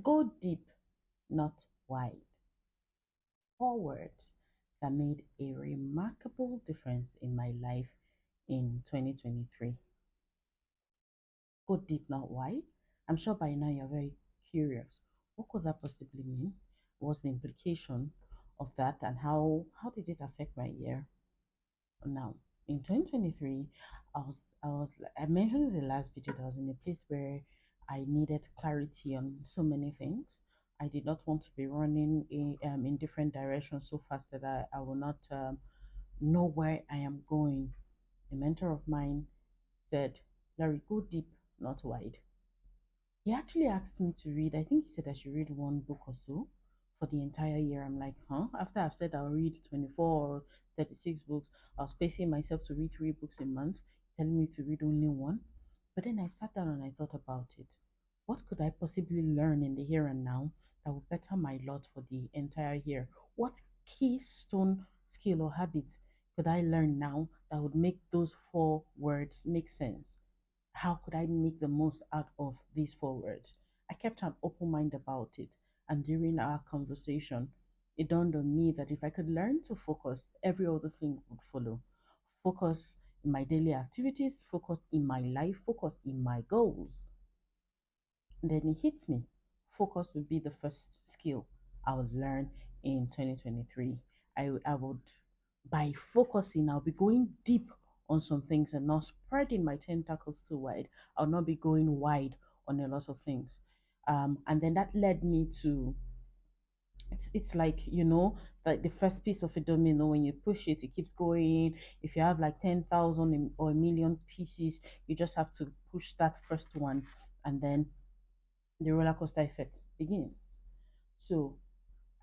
Go deep, not wide. Four words that made a remarkable difference in my life in 2023. Go deep, not wide. I'm sure by now you're very curious. What could that possibly mean? What's the implication of that, and how did it affect my year? Now, in 2023, I mentioned in the last video that I was in a place where I needed clarity on so many things. I did not want to be running in different directions so fast that I will not know where I am going. A mentor of mine said, Larry, go deep, not wide. He actually asked me to read, I think he said I should read one book or so for the entire year. I'm like, huh? After I've said I'll read 24 or 36 books, I was pacing myself to read 3 books a month, telling me to read only one. But then I sat down and I thought about it. What could I possibly learn in the here and now that would better my lot for the entire year? What keystone skill or habit could I learn now that would make those four words make sense? How could I make the most out of these four words? I kept an open mind about it. And during our conversation, it dawned on me that if I could learn to focus, every other thing would follow. Focus in my daily activities, focus in my life, focus in my goals. And then it hits me. Focus would be the first skill I would learn in 2023. I would, by focusing, I'll be going deep on some things and not spreading my tentacles too wide. I'll not be going wide on a lot of things. And then that led me to it's like like the first piece of a domino. When you push it, it keeps going. If you have like 10,000 or a million pieces, you just have to push that first one, and then the roller coaster effect begins. So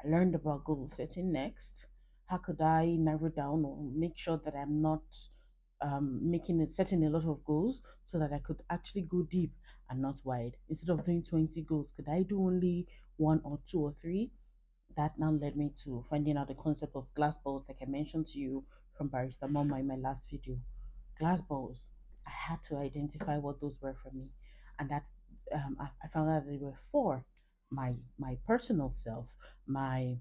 I learned about goal setting next. How could I narrow down or make sure that I'm not making it setting a lot of goals so that I could actually go deep and not wide? Instead of doing 20 goals, could I do only one or two or three? That now led me to finding out the concept of glass balls, like I mentioned to you from Barista Mama in my last video. Glass balls. I had to identify what those were for me, and that I found out they were for my personal self, my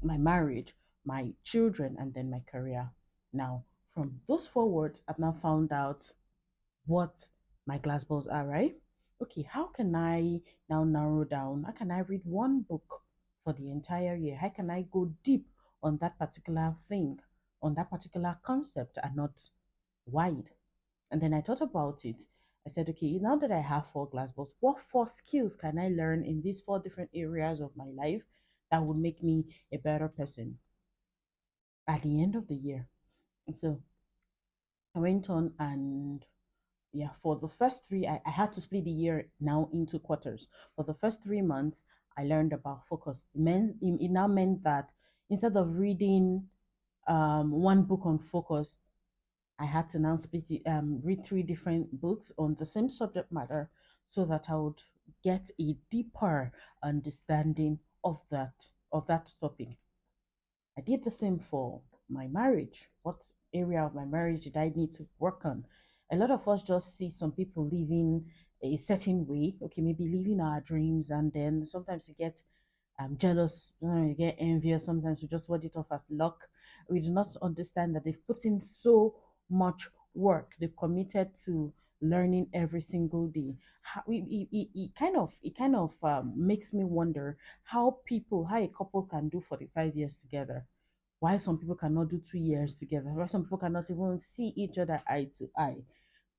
my marriage, my children, and then my career. Now, from those four words, I've now found out what my glass balls are, right? Okay, how can I now narrow down? How can I read one book for the entire year? How can I go deep on that particular thing, on that particular concept, and not wide? And then I thought about it. I said, okay, now that I have four glass balls, what four skills can I learn in these four different areas of my life that would make me a better person at the end of the year? And so I went on and yeah, for the first three, I had to split the year now into quarters. For the first 3 months, I learned about focus. It now meant that instead of reading one book on focus, I had to now read three different books on the same subject matter so that I would get a deeper understanding of that topic. I did the same for my marriage. What area of my marriage did I need to work on? A lot of us just see some people living a certain way, okay, maybe living our dreams, and then sometimes you get jealous, you get envious, sometimes you just word it off as luck. We do not understand that they've put in so much work, they've committed to learning every single day. It kind of makes me wonder how a couple can do 45 years together, why some people cannot do 2 years together, why some people cannot even see each other eye to eye.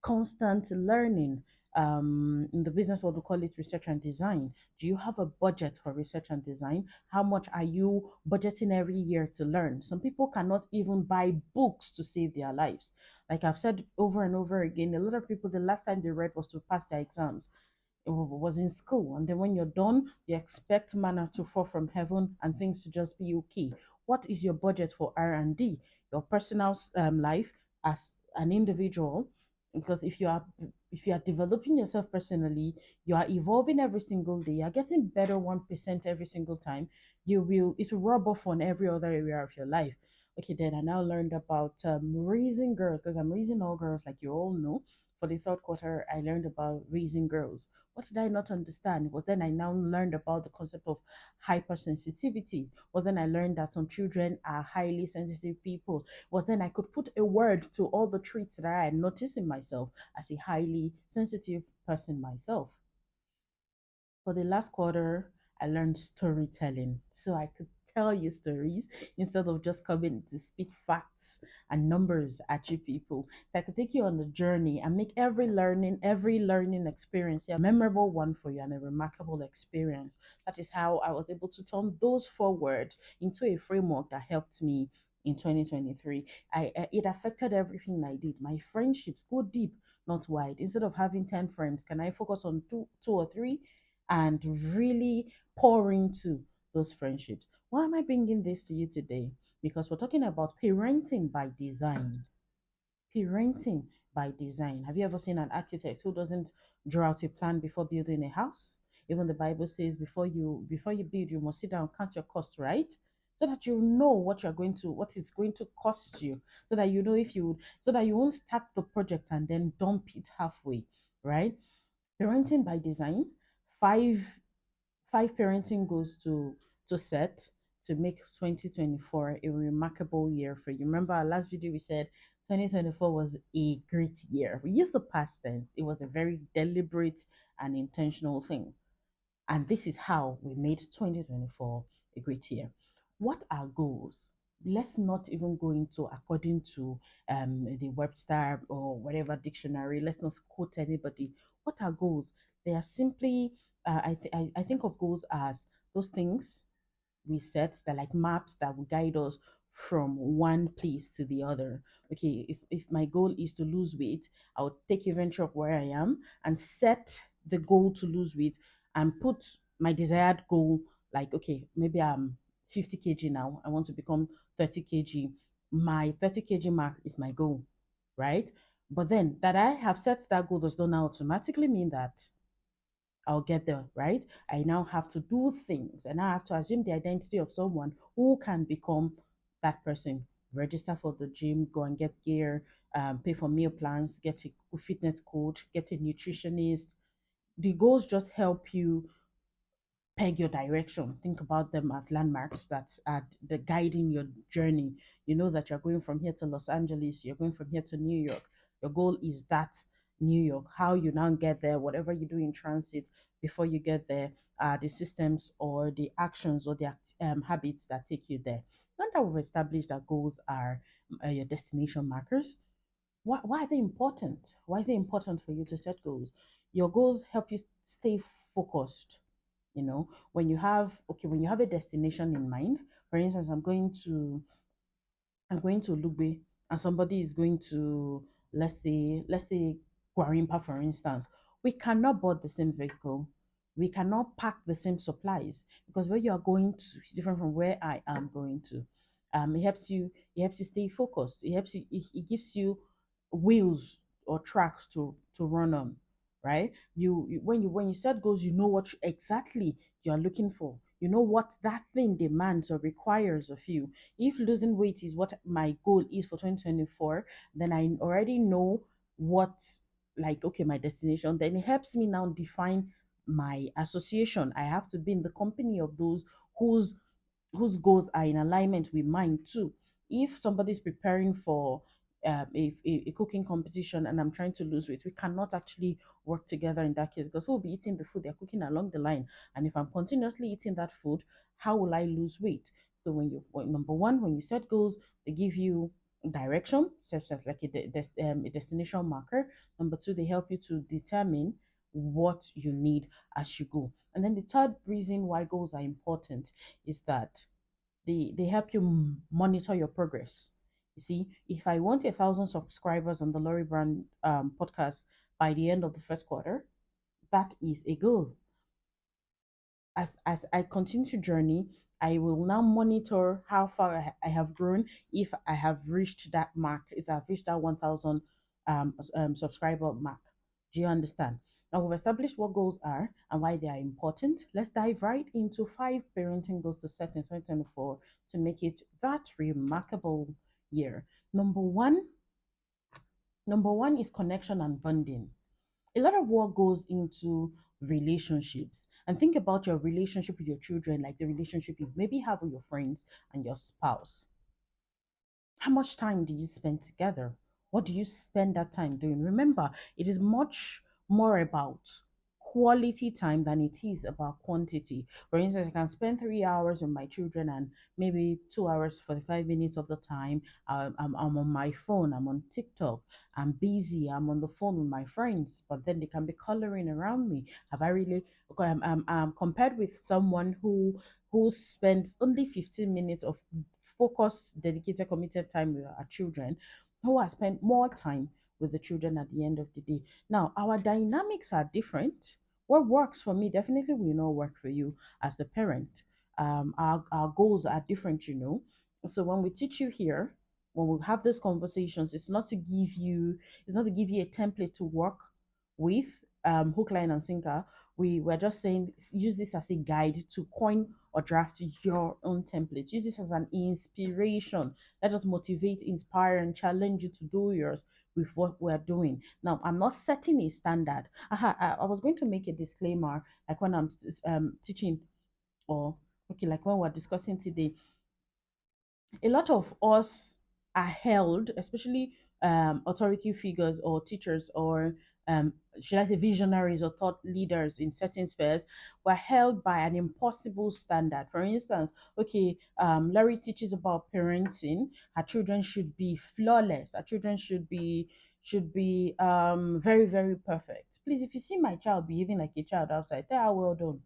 Constant learning. In the business world, we call it research and design. Do you have a budget for research and design? How much are you budgeting every year to learn? Some people cannot even buy books to save their lives. Like I've said over and over again, a lot of people, the last time they read was to pass their exams. It was in school, and then when you're done, you expect manna to fall from heaven and things to just be okay. What is your budget for R&D, your personal life as an individual? Because if you are developing yourself personally, you are evolving every single day, you're getting better 1% every single time, it will rub off on every other area of your life. Okay, then I now learned about raising girls, because I'm raising all girls, like you all know. For the third quarter, I learned about raising girls. What did I not understand? Was then I now learned about the concept of hypersensitivity. Was then I learned that some children are highly sensitive people. Was then I could put a word to all the traits that I had noticed in myself as a highly sensitive person myself. For the last quarter, I learned storytelling. So I could tell you stories instead of just coming to speak facts and numbers at you people. So I could take you on the journey and make every learning experience a memorable one for you and a remarkable experience. That is how I was able to turn those four words into a framework that helped me in 2023. It affected everything I did. My friendships go deep, not wide. Instead of having 10 friends, can I focus on two or three and really pour into those friendships? Why am I bringing this to you today? Because we're talking about parenting by design. Parenting by design. Have you ever seen an architect who doesn't draw out a plan before building a house? Even the Bible says before you build, you must sit down and count your cost, right? So that you know what it's going to cost you, so that you know if you so that you won't start the project and then dump it halfway, right? Parenting by design. Five five parenting goals to set to make 2024 a remarkable year for you. Remember our last video, we said 2024 was a great year. We used the past tense. It was a very deliberate and intentional thing. And this is how we made 2024 a great year. What are goals? Let's not even go into according to the Webster or whatever dictionary. Let's not quote anybody. What are goals? They are simply, I think of goals as those things we set that like maps that will guide us from one place to the other. Okay, if my goal is to lose weight, I'll take advantage of where I am and set the goal to lose weight and put my desired goal, like, okay, maybe I'm 50 kg now, I want to become 30 kg. My 30 kg mark is my goal, right? But then that I have set that goal does not now automatically mean that I'll get there, right? I now have to do things and I have to assume the identity of someone who can become that person. Register for the gym, go and get gear, pay for meal plans, get a fitness coach, get a nutritionist. The goals just help you peg your direction. Think about them as landmarks that are the guiding your journey. You know that you're going from here to Los Angeles, you're going from here to New York. Your goal is that New York. How you now get there, whatever you do in transit before you get there, the systems or the actions or the habits that take you there. Now that we've established that goals are your destination markers, why are they important? Why is it important for you to set goals? Your goals help you stay focused. When you have a destination in mind. For instance, I'm going to Lugbe, and somebody is going to, let's say Guarimpa, for instance. We cannot board the same vehicle. We cannot pack the same supplies because where you are going to is different from where I am going to. It helps you stay focused. It gives you wheels or tracks to run on, right? When you set goals, you know exactly you are looking for. You know what that thing demands or requires of you. If losing weight is what my goal is for 2024, then I already know what, like, okay, my destination. Then it helps me now define my association. I have to be in the company of those whose whose goals are in alignment with mine too. If somebody's preparing for a cooking competition and I'm trying to lose weight, we cannot actually work together in that case because we'll be eating the food they're cooking along the line. And if I'm continuously eating that food, how will I lose weight? So number one, when you set goals, they give you direction, such as like a destination marker. Number two, they help you to determine what you need as you go. And then the third reason why goals are important is that they help you monitor your progress. You see, if I want 1,000 subscribers on the Lorie Brand podcast by the end of the first quarter, that is a goal. As I continue to journey, I will now monitor how far I have grown, if I have reached that mark, if I've reached that 1,000 subscriber mark. Do you understand? Now we've established what goals are and why they are important. Let's dive right into 5 parenting goals to set in 2024 to make it that remarkable year. Number one, Number one is connection and bonding. A lot of work goes into relationships. And think about your relationship with your children, like the relationship you maybe have with your friends and your spouse. How much time do you spend together? What do you spend that time doing? Remember, it is much more about quality time than it is about quantity. For instance, I can spend 3 hours with my children and maybe 2 hours, 45 minutes of the time. I'm on my phone, I'm on TikTok, I'm busy, I'm on the phone with my friends, but then they can be coloring around me. Have I really, okay, compared with someone who spends only 15 minutes of focused, dedicated, committed time with our children, who has spent more time with the children at the end of the day. Now, our dynamics are different. What works for me definitely will not work for you as the parent. Our goals are different, you know. So when we teach you here, when we have these conversations, it's not to give you a template to work with, hook, line, and sinker. We're just saying use this as a guide to coin or draft your own template. Use this as an inspiration. Let us motivate, inspire, and challenge you to do yours with what we're doing. Now, I'm not setting a standard. I was going to make a disclaimer, like when I'm teaching, or okay, like when we're discussing today, a lot of us are held, especially authority figures or teachers or should I say visionaries or thought leaders in certain spheres, were held by an impossible standard. For instance, okay, Lorie teaches about parenting. Her children should be flawless. Her children should be very very perfect. Please, if you see my child behaving like a child outside, tell her well done.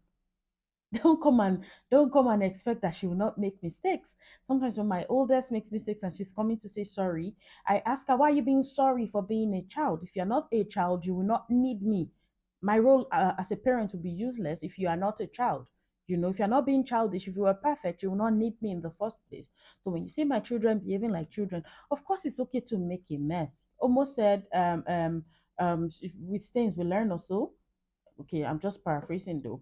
don't come and don't come and expect that she will not make mistakes. Sometimes when my oldest makes mistakes and she's coming to say sorry, I ask her, why are you being sorry for being a child? If you're not a child, you will not need me. My role as a parent will be useless if you are not a child. You know, if you're not being childish, if you were perfect, you will not need me in the first place. So when you see my children behaving like children, of course it's okay to make a mess. Almost said, with stains we learn also. Okay, I'm just paraphrasing though.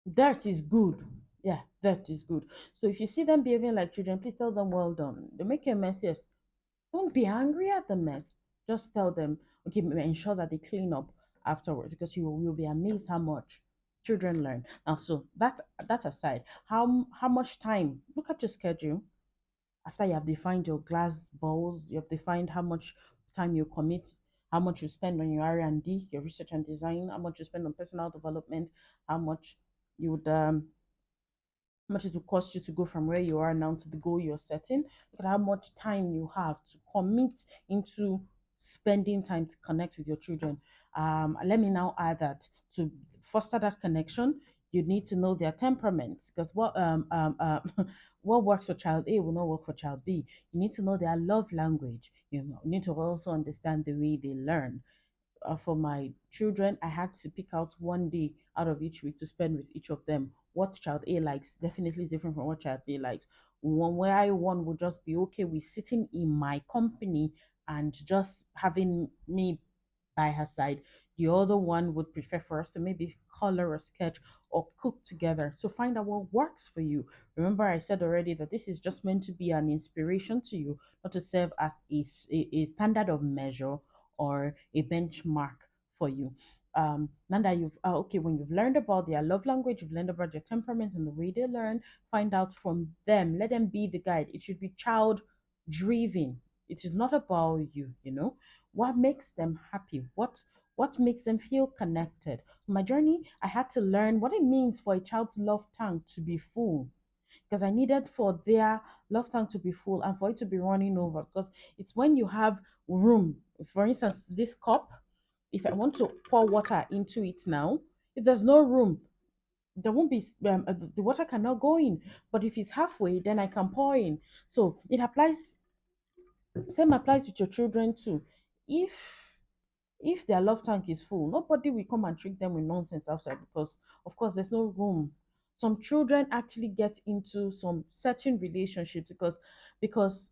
That is good. Yeah, that is good. So if you see them behaving like children, please tell them well done. They make a mess, yes. Don't be angry at the mess. Just tell them, okay, ensure that they clean up afterwards because you will be amazed how much children learn. Now, so that aside, how much time? Look at your schedule. After you have defined your glass balls, you have defined how much time you commit, how much you spend on your R&D, your research and design, how much you spend on personal development, how much you would how much it will cost you to go from where you are now to the goal you're setting. Look at how much time you have to commit into spending time to connect with your children. Let me now add that to foster that connection, you need to know their temperaments because what works for child A will not work for child B. You need to know their love language. You need to also understand the way they learn. For my children, I had to pick out one day out of each week to spend with each of them. What child A likes definitely is different from what child B likes. One where I one would just be okay with sitting in my company and just having me by her side. The other one would prefer for us to maybe color or sketch or cook together to find out what works for you. Remember, I said already that this is just meant to be an inspiration to you, not to serve as a standard of measure or a benchmark for you. Now that you've okay, when you've learned about their love language, you've learned about their temperaments and the way they learn, find out from them. Let them be the guide. It should be child driven. It is not about you, you know. What makes them happy? What makes them feel connected? My journey, I had to learn what it means for a child's love tank to be full because I needed for their love tank to be full and for it to be running over. Because it's when you have room. For instance, this cup, if I want to pour water into it now, if there's no room, there won't be the water cannot go in. But if it's halfway, then I can pour in. So it applies. Same applies with your children too. If if their love tank is full, nobody will come and trick them with nonsense outside because, of course, there's no room. Some children actually get into some certain relationships because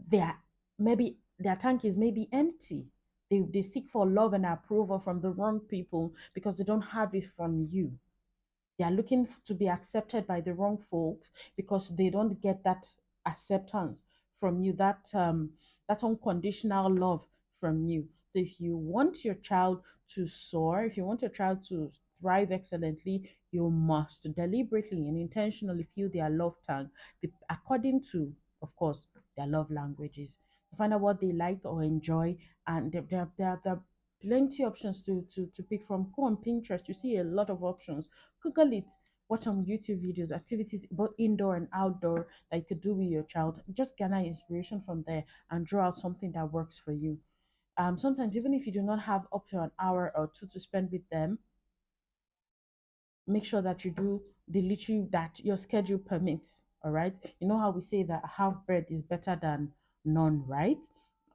their maybe their tank is maybe empty. They seek for love and approval from the wrong people because they don't have it from you. They are looking to be accepted by the wrong folks because they don't get that acceptance from you, that unconditional love from you. So if you want your child to soar, if you want your child to thrive excellently, you must deliberately and intentionally fill their love tank according to, of course, their love languages. To find out what they like or enjoy, and there are plenty options to pick from. Go on Pinterest, you see a lot of options. Google it, watch some YouTube videos, activities both indoor and outdoor that you could do with your child. Just garner inspiration from there and draw out something that works for you. Sometimes even if you do not have up to an hour or two to spend with them, make sure that you do the literally that your schedule permits. All right. You know how we say that half bread is better than none, right?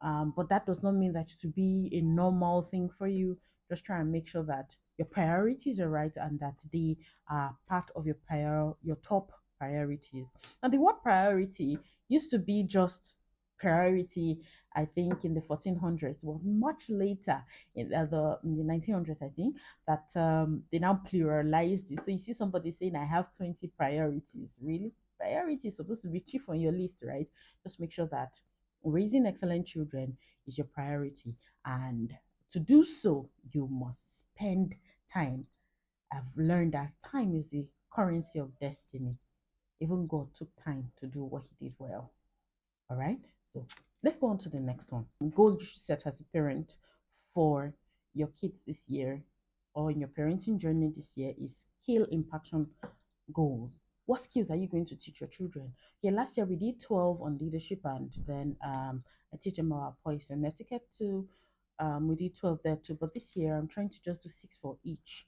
But that does not mean that to be a normal thing for you. Just try and make sure that your priorities are right and that they are part of your top priorities. And the word priority used to be just priority. I think in the 1400s, was much later in the 1900s, I think, that they now pluralized it. So you see somebody saying, I have 20 priorities. Really? Priority is supposed to be chief on your list, right? Just make sure that raising excellent children is your priority. And to do so, you must spend time. I've learned that time is the currency of destiny. Even God took time to do what he did well. All right. So let's go on to the next one. Goal you should set as a parent for your kids this year or in your parenting journey this year is skill impaction goals. What skills are you going to teach your children? Yeah, last year we did 12 on leadership, and then I teach them our poise and etiquette too. We did 12 there too, but this year I'm trying to just do six for each.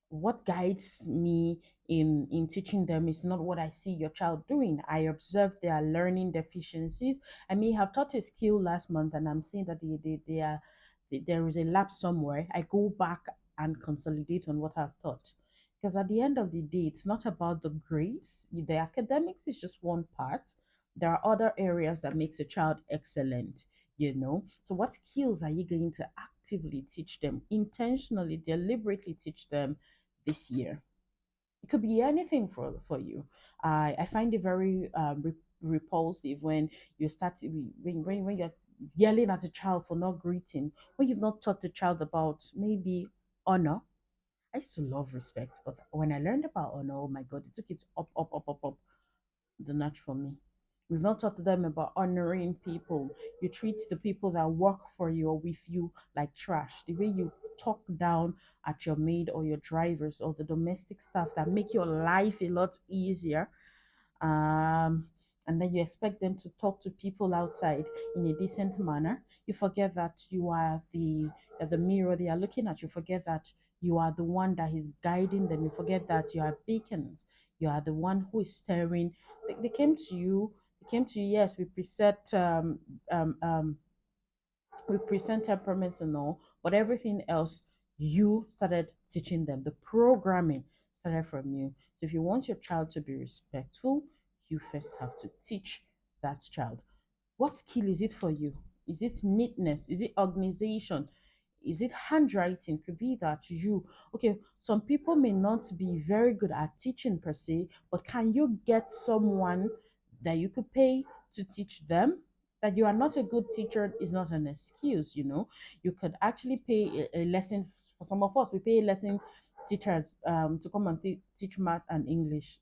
What guides me in teaching them is not what I see your child doing. I observe their learning deficiencies. I may have taught a skill last month and I'm seeing that there is a lapse somewhere. I go back and consolidate on what I've taught, because at the end of the day it's not about the grades. The academics is just one part. There are other areas that makes a child excellent, so what skills are you going to actively teach them, intentionally, deliberately teach them this year? It could be anything for you. I find it very repulsive when you start to be when you're yelling at a child for not greeting, when you've not taught the child about maybe honor. I used to love respect, but when I learned about honor, oh my god, it took it up the notch for me. We've not taught them about honoring people. You treat the people that work for you or with you like trash. The way you talk down at your maid or your drivers or the domestic staff that make your life a lot easier, um, and then you expect them to talk to people outside in a decent manner. You forget that you're the mirror they are looking at. You forget that you are the one that is guiding them. You forget that you are beacons. You are the one who is steering. They came to you. They came to you. Yes, um, um, we present temperaments and all, but everything else you started teaching them. The programming started from you. So if you want your child to be respectful, you first have to teach that child. What skill is it for you? Is it neatness? Is it organization? Is it handwriting? Could be that you, okay, some people may not be very good at teaching per se, but can you get someone that you could pay to teach them? That you are not a good teacher is not an excuse. You could actually pay a lesson. For some of us, we pay lesson teachers to come and teach math and English.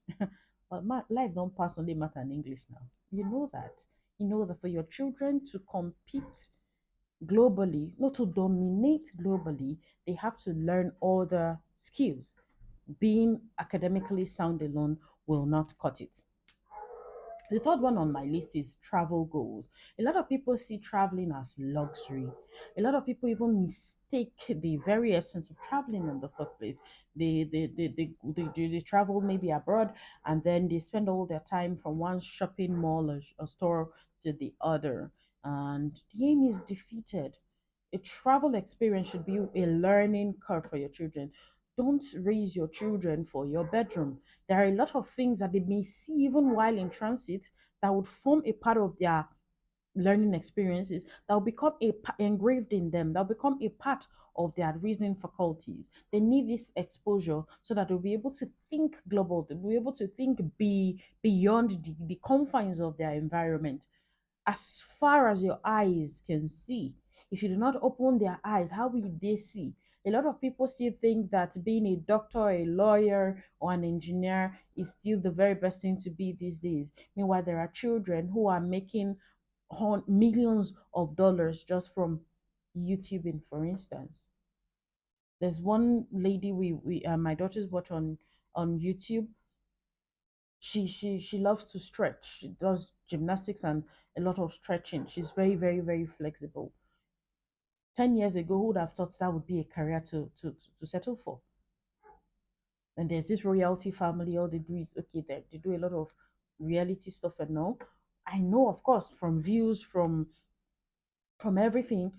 But life don't pass only math and English now. You know that. You know that for your children to compete globally, not to dominate globally, they have to learn other skills. Being academically sound alone will not cut it. The third one on my list is travel goals. A lot of people see traveling as luxury. A lot of people even mistake the very essence of traveling in the first place. They travel maybe abroad and then they spend all their time from one shopping mall or store to the other. And the aim is defeated. A travel experience should be a learning curve for your children. Don't raise your children for your bedroom. There are a lot of things that they may see even while in transit that would form a part of their learning experiences, that will become engraved in them, that will become a part of their reasoning faculties. They need this exposure so that they'll be able to think global, they'll be able to think beyond the confines of their environment, as far as your eyes can see. If you do not open their eyes, how will they see? A lot of people still think that being a doctor, a lawyer, or an engineer is still the very best thing to be these days. Meanwhile, there are children who are making millions of dollars just from YouTubing, for instance. There's one lady we my daughters watch on YouTube. She loves to stretch. She does gymnastics and a lot of stretching. She's very, very, very flexible. 10 years ago, who would have thought that would be a career to settle for? And there's this royalty family, all they do is okay, they do a lot of reality stuff and all. I know, of course, from views, from everything,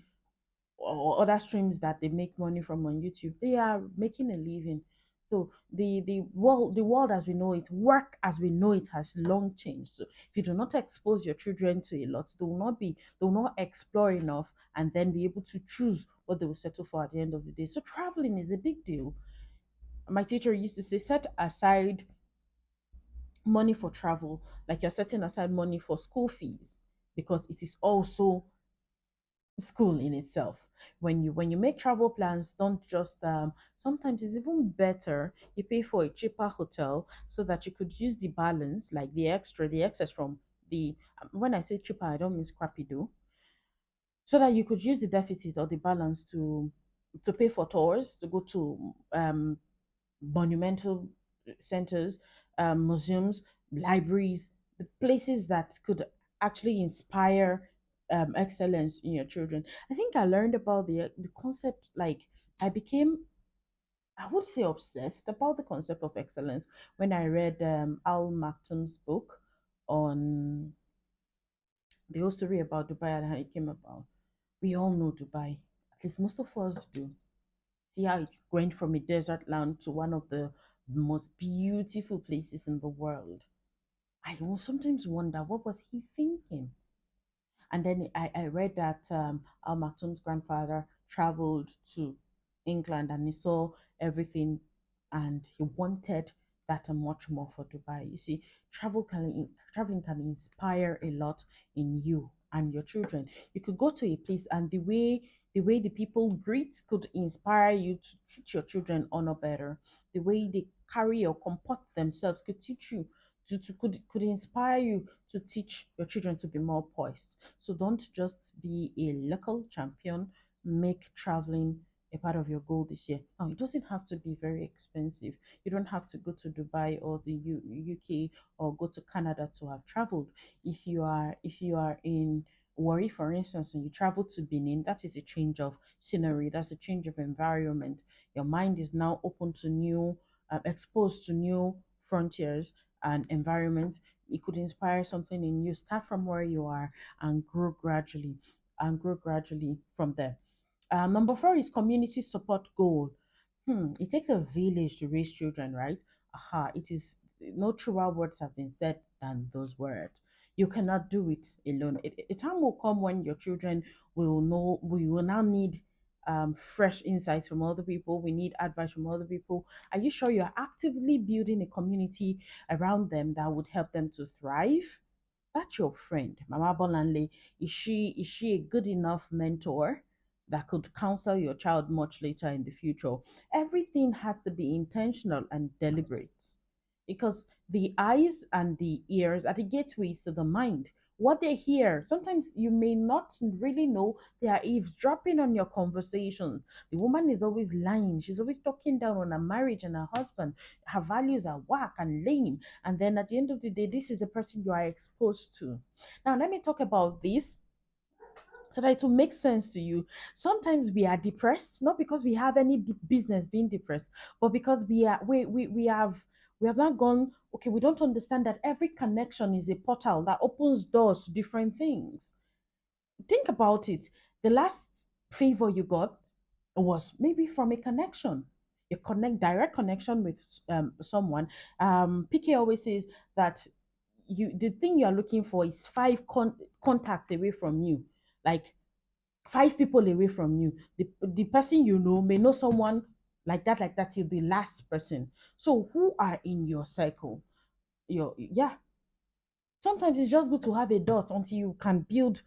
or other streams that they make money from on YouTube, they are making a living. So the world as we know it, work as we know it has long changed. So if you do not expose your children to a lot, they will not explore enough and then be able to choose what they will settle for at the end of the day. So traveling is a big deal. My teacher used to say, set aside money for travel, like you're setting aside money for school fees, because it is also school in itself. When you make travel plans, don't just sometimes it's even better you pay for a cheaper hotel so that you could use the balance, like the excess from the when I say cheaper, I don't mean scrappy though, so that you could use the deficit or the balance to pay for tours, to go to monumental centers, museums, libraries, the places that could actually inspire excellence in your children. I think I learned about the concept, like I became, I would say, obsessed about the concept of excellence when I read Al Maktoum's book on the whole story about Dubai and how it came about. We all know Dubai, at least most of us do. See how it went from a desert land to one of the most beautiful places in the world. I will sometimes wonder, what was he thinking? And then I read that Al Maktoum's grandfather traveled to England and he saw everything and he wanted that and much more for Dubai. You see, traveling can inspire a lot in you and your children. You could go to a place and the way the people greet could inspire you to teach your children honor better. The way they carry or comport themselves could teach you could inspire you to teach your children to be more poised. So don't just be a local champion. Make traveling a part of your goal this year. Now, it doesn't have to be very expensive. You don't have to go to Dubai or the UK or go to Canada to have traveled. If you are in Worry, for instance, and you travel to Benin, that is a change of scenery. That's a change of environment. Your mind is now open to new, exposed to new frontiers and environments. It could inspire something in you. Start from where you are and grow gradually from there. Number four is community support goal. It takes a village to raise children, right? Aha, it is no truer words have been said than those words. You cannot do it alone. A time will come when your children will know we will now need fresh insights from other people. We need advice from other people. Are you sure you're actively building a community around them that would help them to thrive? That's your friend, Mama Bolanle. Is she a good enough mentor that could counsel your child much later in the future? Everything has to be intentional and deliberate because the eyes and the ears are the gateways to the mind. What they hear, sometimes you may not really know they are eavesdropping on your conversations. The woman is always lying. She's always talking down on her marriage and her husband. Her values are whack and lame. And then at the end of the day, this is the person you are exposed to. Now, let me talk about this so that it will make sense to you. Sometimes we are depressed, not because we have any business being depressed, but because we have not gone, okay, we don't understand that every connection is a portal that opens doors to different things. Think about it. The last favor you got was maybe from a connection. You connect direct connection with someone. PK always says that the thing you are looking for is five contacts away from you, like five people away from you. The person you know may know someone like that till the last person. So who are in your cycle? Your yeah. Sometimes it's just good to have a dot until you can build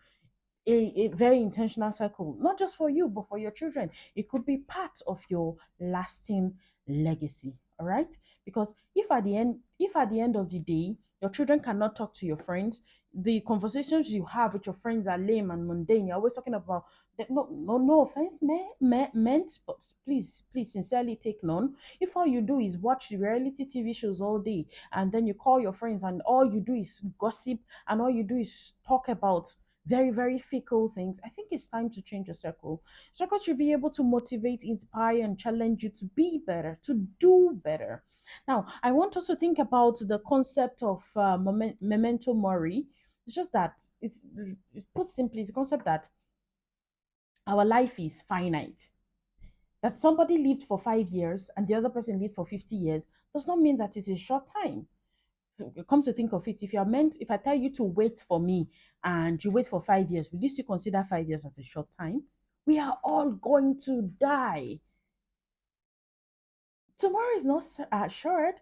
a very intentional cycle, not just for you, but for your children. It could be part of your lasting legacy. All right. Because if at the end of the day, your children cannot talk to your friends, the conversations you have with your friends are lame and mundane. You're always talking about no, no, no offense, meant, but please, sincerely take none. If all you do is watch reality TV shows all day, and then you call your friends, and all you do is gossip, and all you do is talk about very, very fickle things, I think it's time to change your circle. Circle should be able to motivate, inspire, and challenge you to be better, to do better. Now, I want us to think about the concept of memento mori. It's just that it's put simply, it's a concept that our life is finite. That somebody lived for 5 years and the other person lived for 50 years does not mean that it's a short time. Come to think of it, if I tell you to wait for me and you wait for 5 years, will you still consider 5 years as a short time? We are all going to die. Tomorrow is not assured.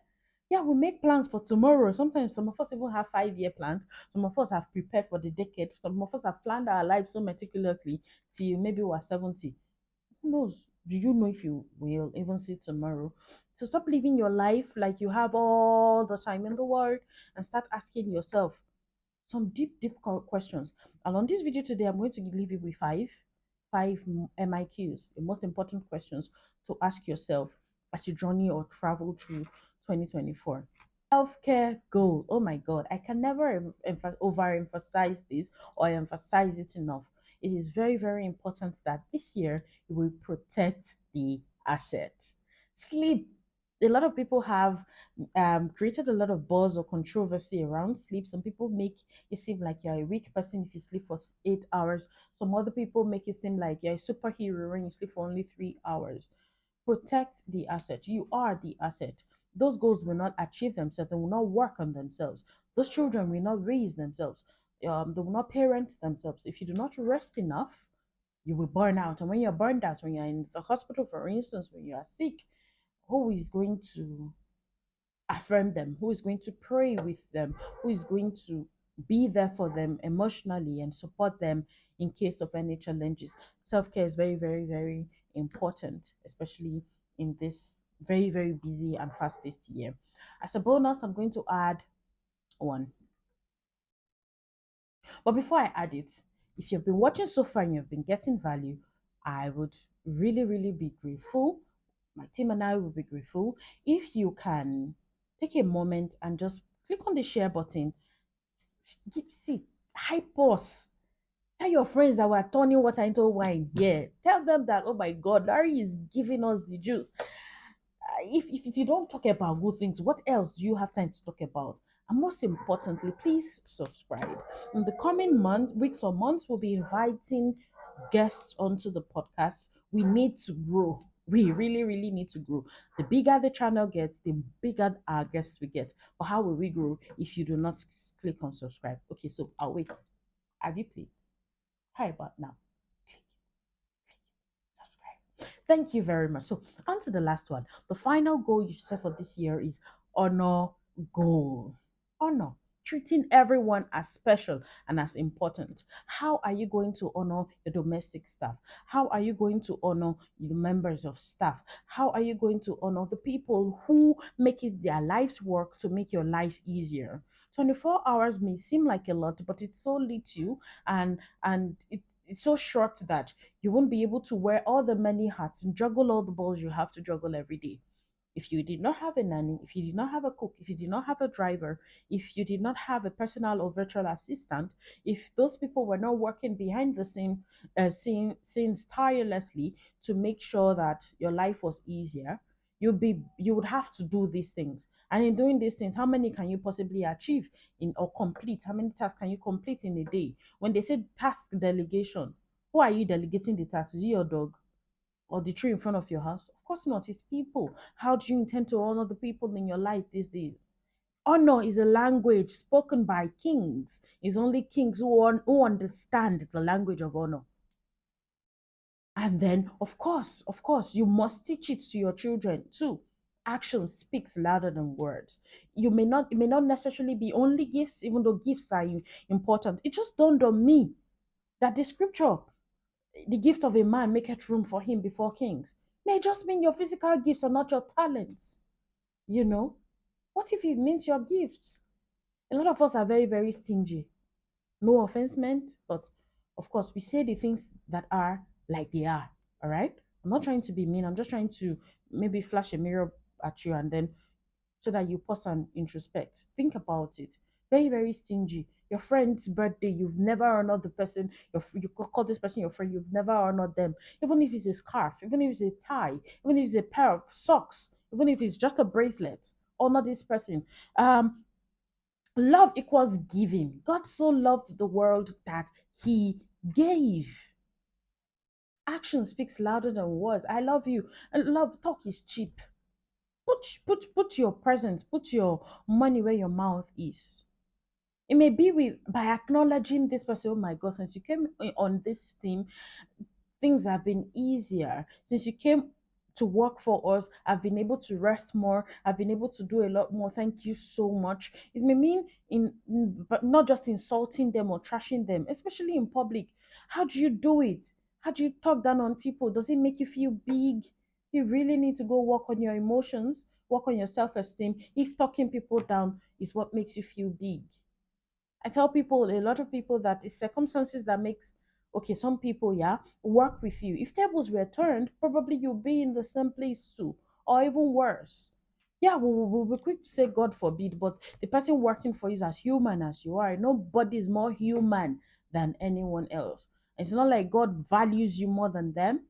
Yeah, we make plans for tomorrow. Sometimes some of us even have 5 year plans. Some of us have prepared for the decade. Some of us have planned our lives so meticulously till maybe we're 70. Who knows? Do you know if you will even see tomorrow? So stop living your life like you have all the time in the world and start asking yourself some deep questions. And on this video today, I'm going to leave you with five MIQs, the most important questions to ask yourself as you journey or travel through 2024. Self-care goal. Oh my God, I can never overemphasize this or emphasize it enough. It is very, very important that this year you will protect the asset. Sleep. A lot of people have created a lot of buzz or controversy around sleep. Some people make it seem like you're a weak person if you sleep for 8 hours. Some other people make it seem like you're a superhero when you sleep for only 3 hours. Protect the asset. You are the asset. Those goals will not achieve themselves. They will not work on themselves. Those children will not raise themselves. They will not parent themselves. If you do not rest enough, you will burn out. And when you're burned out, when you're in the hospital, for instance, when you are sick, who is going to affirm them, who is going to pray with them, who is going to be there for them emotionally and support them in case of any challenges? Self-care is very, very, very important, especially in this very, very busy and fast-paced year. As a bonus, I'm going to add one. But before I add it, if you've been watching so far and you've been getting value, I would really, really be grateful. My team and I will be grateful if you can take a moment and just click on the share button. See, hype us. Tell your friends that we're turning water into wine. Yeah. Tell them that, oh my God, Larry is giving us the juice. If you don't talk about good things, what else do you have time to talk about? And most importantly, please subscribe. In the coming weeks or months, we'll be inviting guests onto the podcast. We need to grow. We really, really need to grow. The bigger the channel gets, the bigger our guests we get. But how will we grow if you do not click on subscribe? Okay, so I'll wait. Have you clicked? How about now? Subscribe. Thank you very much. So, on to the last one. The final goal you set for this year is honor goal. Honor. Treating everyone as special and as important. How are you going to honor your domestic staff? How are you going to honor the members of staff? How are you going to honor the people who make it their life's work to make your life easier? 24 hours may seem like a lot, but it's so little, and it's so short that you won't be able to wear all the many hats and juggle all the balls you have to juggle every day. If you did not have a nanny, if you did not have a cook, if you did not have a driver, if you did not have a personal or virtual assistant, if those people were not working behind the scenes, scenes tirelessly to make sure that your life was easier, you would have to do these things. And in doing these things, how many can you possibly achieve in or complete? How many tasks can you complete in a day? When they say task delegation, who are you delegating the task? Is it your dog or the tree in front of your house? Of course not. It's people. How do you intend to honor the people in your life these days? Honor is a language spoken by kings. It's only kings who understand the language of honor. And then, of course, you must teach it to your children too. Action speaks louder than words. It may not necessarily be only gifts, even though gifts are important. It just dawned on me That the scripture, the gift of a man maketh room for him before kings, may just mean your physical gifts are not your talents. You know, what if it means your gifts? A lot of us are very, very stingy. No offense meant, but of course, we say the things that are like they are. All right. I'm not trying to be mean. I'm just trying to maybe flash a mirror at you and then so that you pause and introspect. Think about it. Very, very stingy. Your friend's birthday, you've never honored the person. You call this person your friend, you've never honored them. Even if it's a scarf, even if it's a tie, even if it's a pair of socks, even if it's just a bracelet, honor this person. Love equals giving. God so loved the world that he gave. Action speaks louder than words. I love you. And love talk is cheap. Put your presence, put your money where your mouth is. It may be with by acknowledging this person. Oh my God, since you came on this theme, things have been easier. Since you came to work for us, I've been able to rest more. I've been able to do a lot more. Thank you so much. It may mean but not just insulting them or trashing them, especially in public. How do you do it? How do you talk down on people? Does it make you feel big? You really need to go work on your emotions, work on your self-esteem. If talking people down is what makes you feel big. I tell people, a lot of people, that it's circumstances that makes, okay, some people, yeah, work with you. If tables were turned, probably you'll be in the same place too, or even worse. Yeah, we'll be quick to say God forbid, but the person working for you is as human as you are. Nobody is more human than anyone else. It's not like God values you more than them,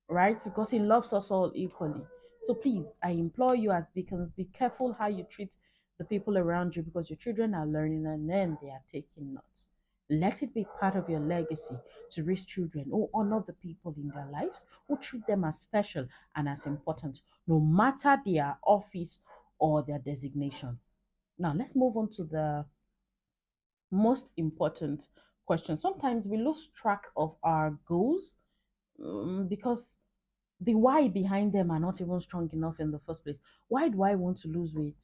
right? Because he loves us all equally. So please, I implore you as beacons, be careful how you treat the people around you, because your children are learning and then they are taking notes. Let it be part of your legacy to raise children who honor the people in their lives, who treat them as special and as important, no matter their office or their designation. Now, let's move on to the most important question. Sometimes we lose track of our goals, because the why behind them are not even strong enough in the first place. Why do I want to lose weight?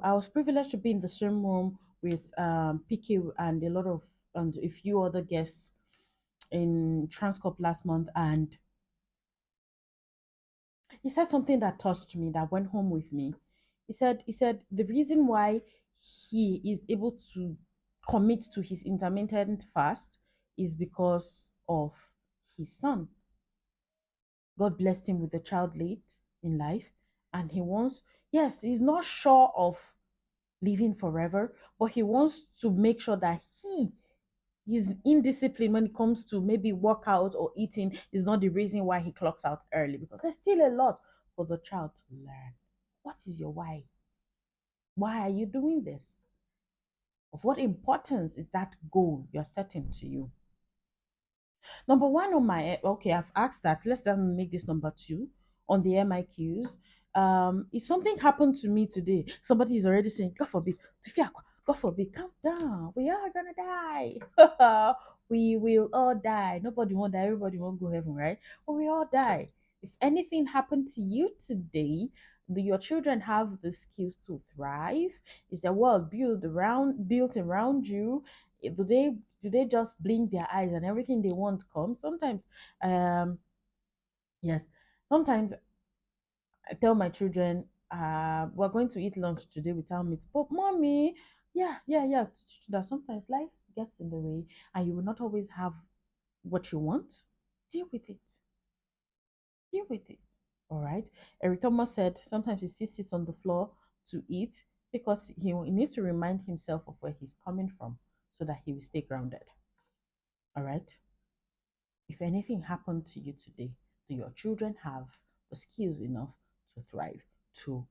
I was privileged to be in the same room with PK and a few other guests in Transcorp last month, and he said something that touched me, that went home with me. He said the reason why he is able to commit to his intermittent fast is because of his son. God blessed him with a child late in life, and he wants, yes, he's not sure of living forever, but he wants to make sure that he his indiscipline when it comes to maybe workout or eating is not the reason why he clocks out early, because there's still a lot for the child to learn. What is your why? Why are you doing this? Of what importance is that goal you're setting to you? Number one on my, okay, I've asked that. Let's then make this number two on the MIQs. If something happened to me today, somebody is already saying, God forbid, Tufiakwa, God forbid, calm down. We are gonna die. We will all die. Nobody won't die, everybody won't go heaven, right? But we all die. If anything happened to you today, do your children have the skills to thrive? Is their world built around you? Do they just blink their eyes and everything they want comes? Sometimes, yes, sometimes I tell my children, we're going to eat lunch today without meat. But mommy, yeah, yeah, yeah. That sometimes life gets in the way and you will not always have what you want. Deal with it. Deal with it. All right. Eric Thomas said sometimes he still sits on the floor to eat because he needs to remind himself of where he's coming from so that he will stay grounded. All right. If anything happened to you today, do your children have the skills enough to thrive, to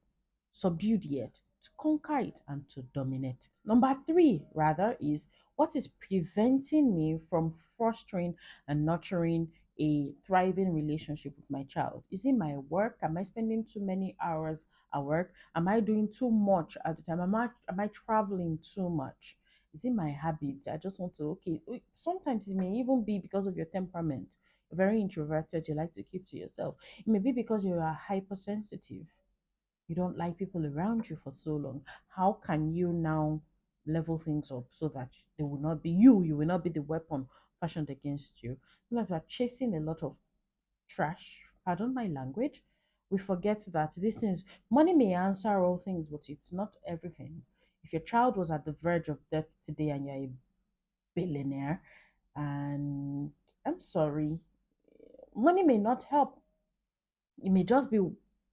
subdue the earth, to conquer it, and to dominate? Number three, rather, is what is preventing me from fostering and nurturing a thriving relationship with my child? Is it my work? Am I spending too many hours at work? Am I doing too much at the time? Am I traveling too much? Is it my habit? I just want to, okay. Sometimes it may even be because of your temperament. You're very introverted, you like to keep to yourself. It may be because you are hypersensitive, you don't like people around you for so long. How can you now level things up so that they will not be you will not be the weapon fashioned against you. Sometimes we're chasing a lot of trash. Pardon my language. We forget that this things money may answer all things, but it's not everything. If your child was at the verge of death today and you're a billionaire, and I'm sorry, money may not help. It may just be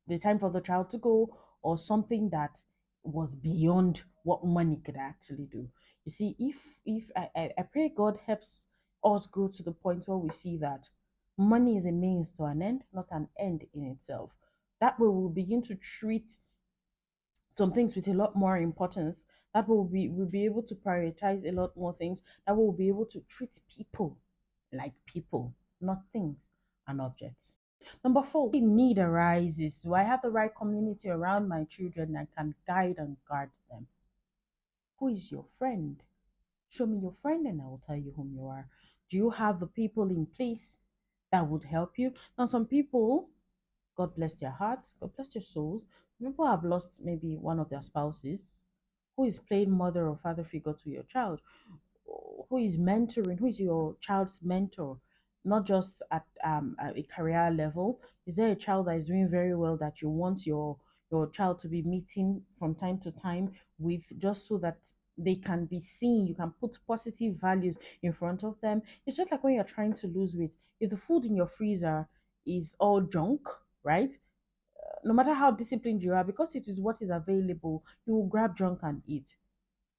the time for the child to go, or something that was beyond what money could actually do. You see, if I pray God helps us grow to the point where we see that money is a means to an end, not an end in itself. That way we'll begin to treat some things with a lot more importance. That will be we'll be able to prioritize a lot more things. That will be able to treat people like people, not things and objects. Number four, when need arises, do I have the right community around my children that can guide and guard them? Who is your friend? Show me your friend and I will tell you whom you are. Do you have the people in place that would help you? Now, some people, God bless their hearts, God bless their souls, people have lost maybe one of their spouses who is playing mother or father figure to your child, who is mentoring, who is your child's mentor, not just at a career level. Is there a child that is doing very well that you want your child to be meeting from time to time with, just so that they can be seen, you can put positive values in front of them? It's just like when you're trying to lose weight. If the food in your freezer is all junk, right? No matter how disciplined you are, because it is what is available, you will grab junk and eat.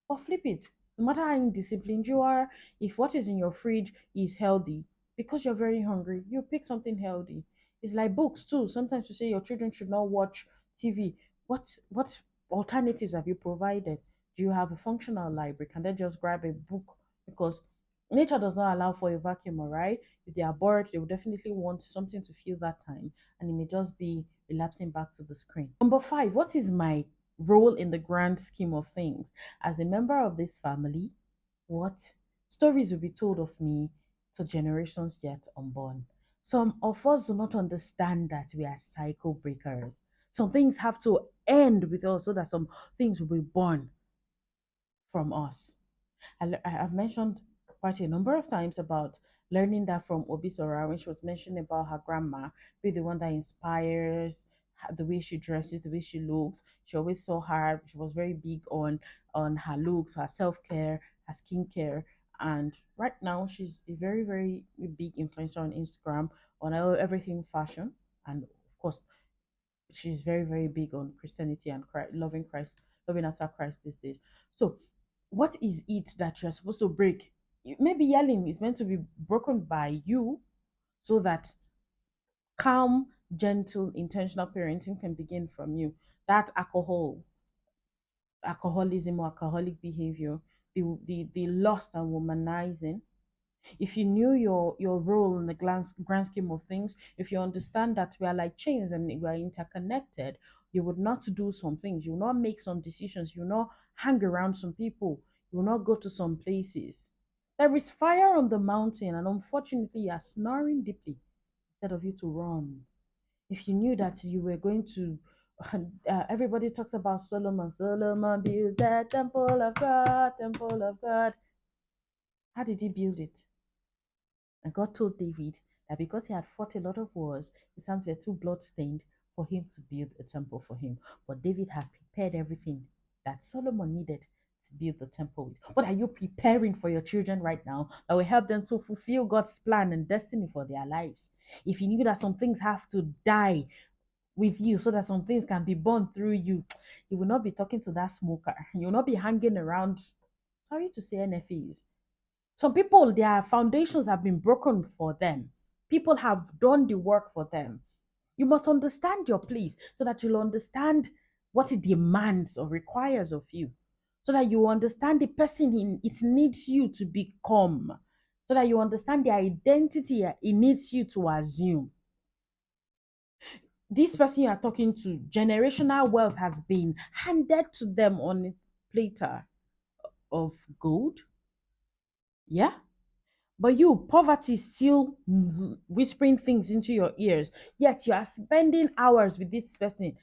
Or flip it. No matter how indisciplined you are, if what is in your fridge is healthy, because you're very hungry, you pick something healthy. It's like books too. Sometimes you say your children should not watch TV. What alternatives have you provided? Do you have a functional library? Can they just grab a book? Because nature does not allow for a vacuum, all right? If they are bored, they will definitely want something to fill that time, and it may just be relapsing back to the screen. Number five, what is my role in the grand scheme of things? As a member of this family, what stories will be told of me to generations yet unborn? Some of us do not understand that we are cycle breakers. Some things have to end with us so that some things will be born from us. Have mentioned quite a number of times about learning that from Obi Sora when she was mentioning about her grandma, be the one that inspires, the way she dresses, the way she looks. She always saw her. She was very big on her looks, her self care, her skincare, and right now she's a very big influencer on Instagram on everything fashion, and of course she's very big on Christianity and Christ, loving Christ, loving after Christ these days. So, what is it that you're supposed to break? Maybe yelling is meant to be broken by you, so that calm, gentle, intentional parenting can begin from you. That alcoholism or alcoholic behavior, the lust and womanizing, if you knew your role in the grand scheme of things, if you understand that we are like chains and we are interconnected, you would not do some things, you will not make some decisions, you will not hang around some people, you will not go to some places. There is fire on the mountain, and unfortunately you are snoring deeply instead of you to run. If you knew that you were going to everybody talks about Solomon built that temple of God, temple of God. How did he build it? And God told David that because he had fought a lot of wars, his hands were too blood-stained for him to build a temple for him. But David had prepared everything that Solomon needed to build the temple with. What are you preparing for your children right now that will help them to fulfill God's plan and destiny for their lives? If you knew that some things have to die with you so that some things can be born through you, you will not be talking to that smoker. You will not be hanging around, sorry to say, NFEs. Some people, their foundations have been broken for them. People have done the work for them. You must understand your place so that you'll understand what it demands or requires of you. So that you understand the person it needs you to become. So that you understand the identity it needs you to assume. This person you are talking to, generational wealth has been handed to them on a platter of gold. Yeah, but you, poverty is still whispering things into your ears, yet you are spending hours with this person.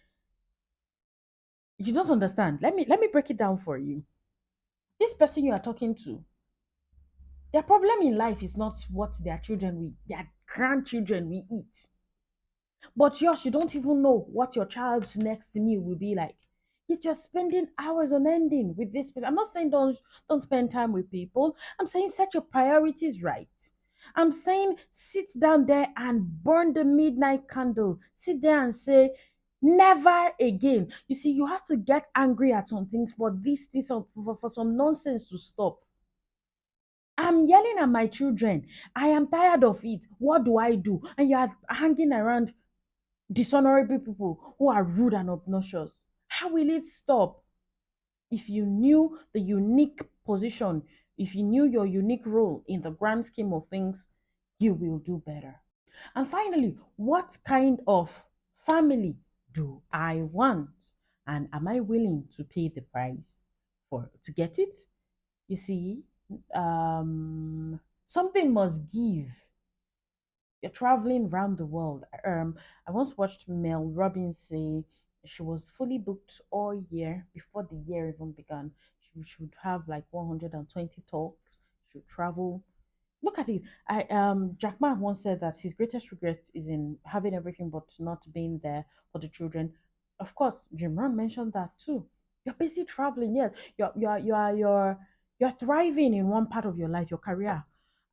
You don't understand. Let me break it down for you. This person you are talking to, Their problem in life is not what their grandchildren will eat. But yours, you don't even know what your child's next meal will be like. Yet you're spending hours on ending with this person. I'm not saying don't spend time with people. I'm saying set your priorities right. I'm saying sit down there and burn the midnight candle. Sit there and say, never again. You see, you have to get angry at some things for for some nonsense to stop. I'm yelling at my children. I am tired of it. What do I do? And you are hanging around dishonorable people who are rude and obnoxious. How will it stop? If you knew the unique position, if you knew your unique role in the grand scheme of things, you will do better. And finally, what kind of family do I want? And am I willing to pay the price for to get it? You see, something must give. You're traveling around the world. I once watched Mel Robbins say she was fully booked all year before the year even began. She should have like 120 talks. She should travel. Look at it. Jack Ma once said that his greatest regret is in having everything but not being there for the children. Of course, Jim Rohn mentioned that too. You're busy traveling, yes. You're thriving in one part of your life, your career.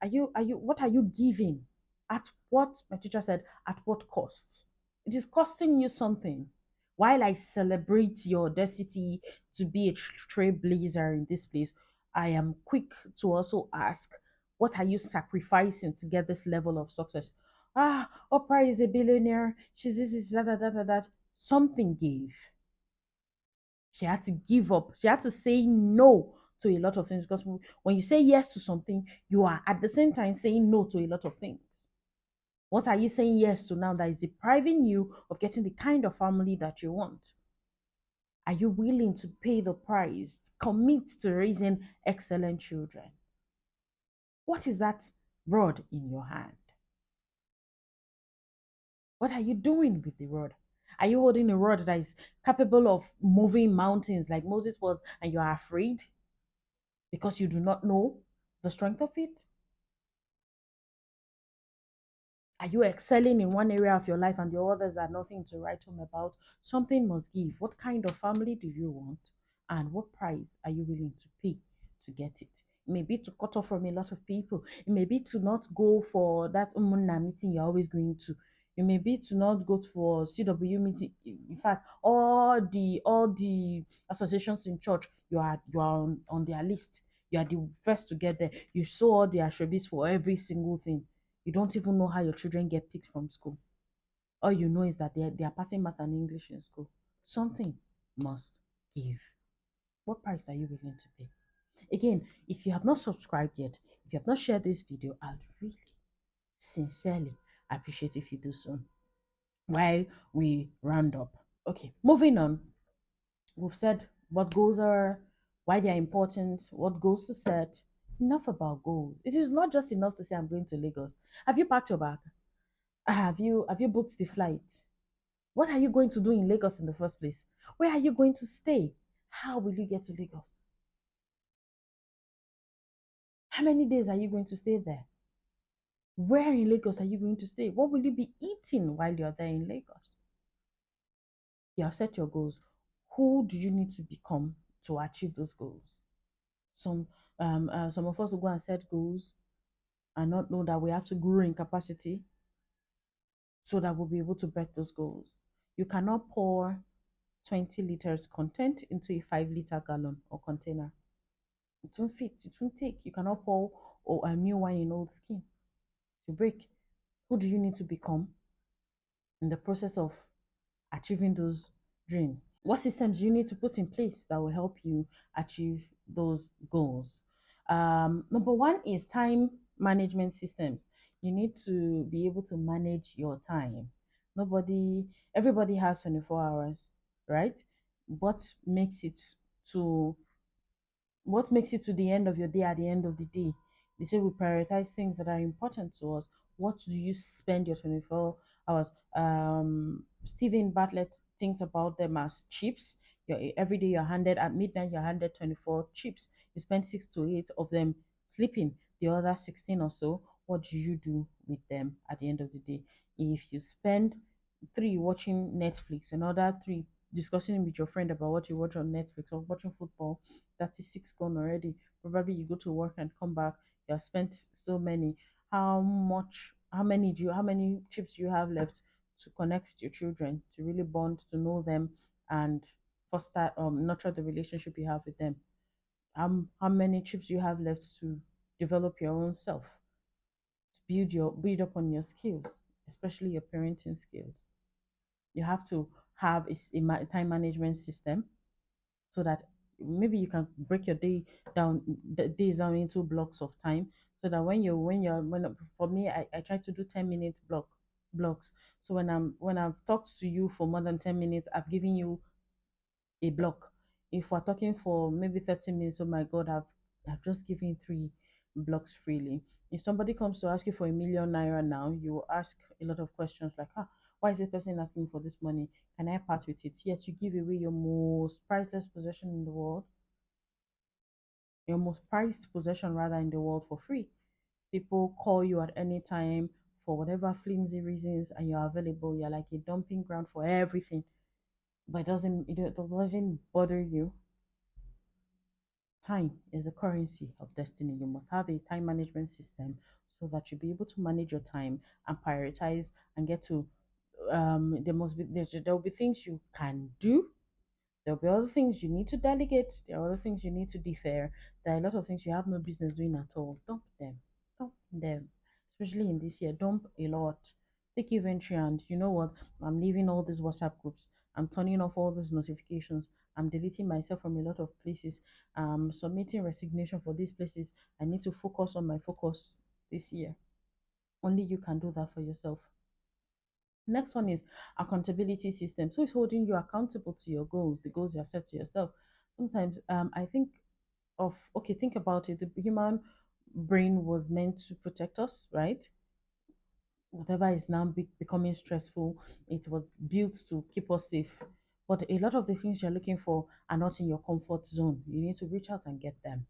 Are you what are you giving? At what my teacher said, at what cost? It is costing you something. While I celebrate your audacity to be a trailblazer in this place, I am quick to also ask, what are you sacrificing to get this level of success? Ah, Oprah is a billionaire. She's this, is that, that, that, that, that. Something gave. She had to give up. She had to say no to a lot of things because when you say yes to something, you are at the same time saying no to a lot of things. What are you saying yes to now that is depriving you of getting the kind of family that you want? Are you willing to pay the price, commit to raising excellent children? What is that rod in your hand? What are you doing with the rod? Are you holding a rod that is capable of moving mountains like Moses was, and you are afraid because you do not know the strength of it? Are you excelling in one area of your life and the others are nothing to write home about? Something must give. What kind of family do you want? And what price are you willing to pay to get it? It may be to cut off from a lot of people. It may be to not go for that Umunna meeting you're always going to. It may be to not go for CW meeting. In fact, all the associations in church, you are on their list. You are the first to get there. You saw all the attributes for every single thing. You don't even know how your children get picked from school. All you know is that they are passing math and English in school. Something must give. What price are you willing to pay? Again, if you have not subscribed yet, if you have not shared this video, I'd really sincerely appreciate if you do so while we round up. Okay, moving on. We've said what goals are, why they are important, what goals to set. Enough about goals. It is not just enough to say I'm going to Lagos. Have you packed your bag? Have you booked the flight? What are you going to do in Lagos in the first place? Where are you going to stay? How will you get to Lagos? How many days are you going to stay there? Where in Lagos are you going to stay? What will you be eating while you're there in Lagos? You have set your goals. Who do you need to become to achieve those goals? Some some of us will go and set goals and not know that we have to grow in capacity so that we'll be able to break those goals. You cannot pour 20 liters content into a 5-liter gallon or container. It won't fit, it won't take. You cannot pour a new wine in old skin to break. Who do you need to become in the process of achieving those dreams? What systems do you need to put in place that will help you achieve those goals? Number one is time management systems. You need to be able to manage your time. Nobody, everybody has 24 hours, right? What makes it to what makes it to the end of your day at the end of the day? They say we prioritize things that are important to us. What do you spend your 24 hours? Stephen Bartlett thinks about them as chips. Every day you're handed at midnight, you're handed 24 chips. You spend 6 to 8 of them sleeping. The other 16 or so, what do you do with them at the end of the day? If you spend three watching Netflix, another three discussing with your friend about what you watch on Netflix or watching football, 36 gone already. Probably you go to work and come back, you have spent so many. How many chips do you have left to connect with your children, to really bond, to know them, and foster nurture the relationship you have with them? How many chips do you have left to develop your own self, to build up on your skills, especially your parenting skills? You have to have time management system, so that maybe you can break your the days down into blocks of time, so that when for me, I try to do 10 minute blocks. So when I've talked to you for more than 10 minutes, I've given you a block. If we're talking for maybe 30 minutes, oh my God, I've just given three blocks freely. If somebody comes to ask you for a 1 million naira now, you will ask a lot of questions like, why is this person asking for this money? Can I part with it? Yet you give away your most priceless possession in the world, your most prized possession rather in the world, for free. People call you at any time for whatever flimsy reasons, and you're available. You're like a dumping ground for everything, but it doesn't bother you. Time is the currency of destiny. You must have a time management system so that you'll be able to manage your time and prioritize and get to there will be things you can do. There'll be other things you need to delegate. There are other things you need to defer. There are a lot of things you have no business doing at all. Dump them. Dump them. Especially in this year, dump a lot. Take inventory, and you know what? I'm leaving all these WhatsApp groups. I'm turning off all these notifications. I'm deleting myself from a lot of places. I'm submitting resignation for these places. I need to focus on my focus this year. Only you can do that for yourself. Next one is accountability system. So it's holding you accountable to your goals, the goals you have set to yourself. Sometimes I think of, okay, think about it. The human brain was meant to protect us, right? Whatever is now becoming stressful, it was built to keep us safe. But a lot of the things you're looking for are not in your comfort zone. You need to reach out and get them.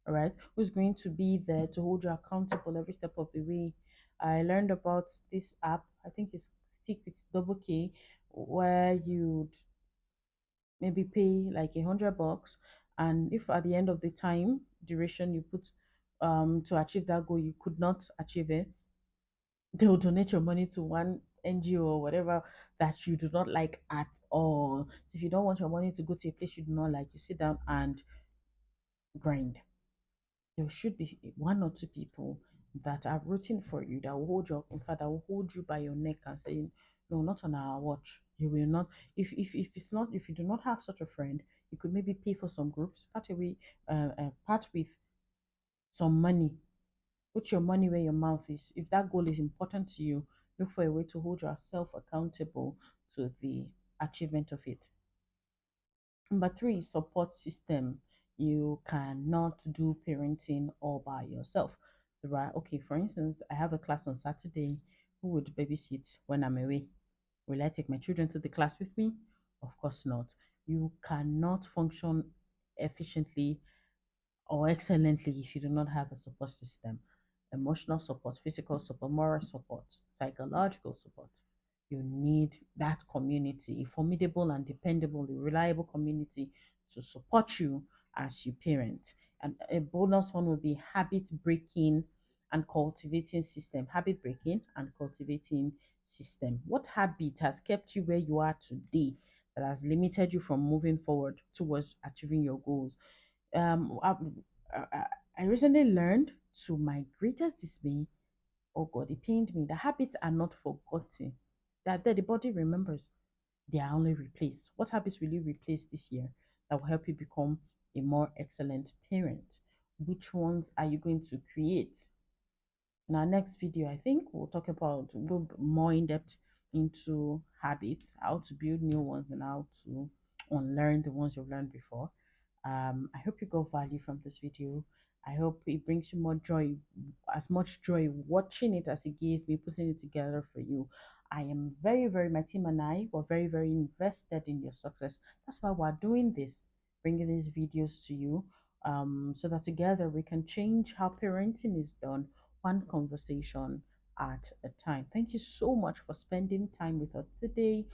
All right, who's going to be there to hold you accountable every step of the way? I learned about this app, I think it's Stick with Double K, where you'd maybe pay like $100, and if at the end of the time duration you put to achieve that goal, you could not achieve it, they will donate your money to one NGO or whatever that you do not like at all. So if you don't want your money to go to a place you do not like, you sit down and grind. There should be one or two people that are rooting for you, that will hold you up, in fact, that will hold you by your neck and say, no, not on our watch. You will not. If it's not, if you do not have such a friend, you could maybe pay for some groups, part with some money. Put your money where your mouth is. If that goal is important to you, look for a way to hold yourself accountable to the achievement of it. Number three, support system. You cannot do parenting all by yourself. Right? Okay, for instance, I have a class on Saturday. Who would babysit when I'm away? Will I take my children to the class with me? Of course not. You cannot function efficiently or excellently if you do not have a support system: emotional support, physical support, moral support, psychological support. You need that community, a formidable and dependable, reliable community to support you as you parent. And a bonus one would be habit breaking and cultivating system. Habit breaking and cultivating system. What habit has kept you where you are today, that has limited you from moving forward towards achieving your goals? um I, I, I recently learned, to my greatest dismay, oh God, it pained me, the habits are not forgotten. That the body remembers, they are only replaced. What habits will you replace this year that will help you become a more excellent parent? Which ones are you going to create? In our next video, I think we'll talk about, go more in depth into habits, how to build new ones, and how to unlearn the ones you've learned before. I hope you got value from this video. I hope it brings you more joy, as much joy watching it as it gave me putting it together for you. I am my team and I were very invested in your success. That's why we're doing this, bringing these videos to you. so that together we can change how parenting is done, one conversation at a time. Thank you so much for spending time with us today.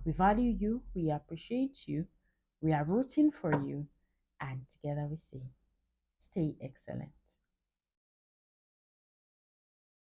We value you, we appreciate you, we are rooting for you, and together we say, stay excellent.